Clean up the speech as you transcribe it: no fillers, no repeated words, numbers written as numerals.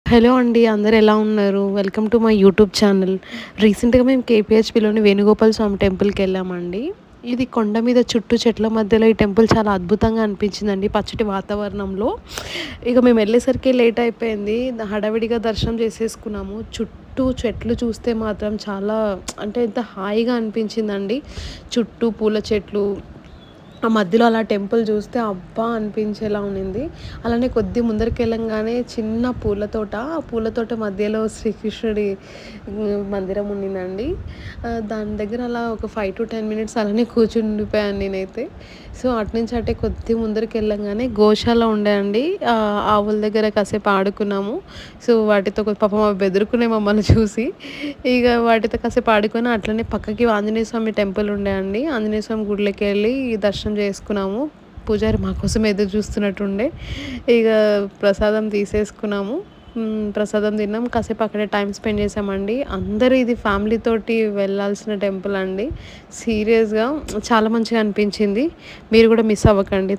Hello అండి. అందరూ ఎలా ఉన్నారు? Welcome to my YouTube channel. రీసెంట్‌గా మేము కేపీహెచ్‌బీలోని వేణుగోపాల స్వామి టెంపుల్‌కెళ్ళామండి. ఇది కొండ మీద చుట్టూ చెట్ల మధ్యలో ఈ టెంపుల్ చాలా అద్భుతంగా అనిపించిందండి పచ్చటి వాతావరణంలో. ఇక మేము ఎళ్ళేసరికి లేట్ అయిపోయింది. హడావిడిగా దర్శనం చేసేసుకున్నాము. చుట్టూ చెట్లు చూస్తే మాత్రం చాలా అంటే ఎంత హాయిగా అనిపించిందండి. చుట్టూ పూల చెట్లు, ఆ మధ్యలో అలా టెంపుల్ చూస్తే అబ్బా! అనిపించేలా ఉండింది. అలానే కొద్ది ముందరికెళ్ళంగానే చిన్న పూల తోట, ఆ పూల తోట మధ్యలో శ్రీకృష్ణుడి మందిరం ఉండిందండి. దాని దగ్గర అలా ఒక 5-10 మినిట్స్ అలానే కూర్చుండిపోయాను నేనైతే. సో, అటునుంచి అటే కొద్ది ముందరికెళ్ళంగానే గోశాల ఉండే అండి. ఆవుల దగ్గర కాసేపు ఆడుకున్నాము. సో, వాటితో పాపం అవి బెదురుకున్నాయి మమ్మల్ని చూసి. ఇగ వాటితో కాసేపు ఆడుకొని అట్లనే పక్కకి ఆంజనేయ స్వామి టెంపుల్ ఉండే అండి. ఆంజనేయ స్వామి గుడిలోకెళ్ళి దర్శనం చేసుకున్నాము. పూజారి మా కోసం ఎదురు చూస్తున్నట్టుండే. ఇగ ప్రసాదం తీసేసుకున్నాము. ప్రసాదం తిన్నాం. కాసేపు అక్కడే టైమ్ స్పెండ్ చేశామండి. అందరూ ఇది ఫ్యామిలీతోటి వెళ్ళాల్సిన టెంపుల్ అండి. సీరియస్‌గా చాలా మంచిగా అనిపించింది. మీరు కూడా మిస్ అవ్వకండి.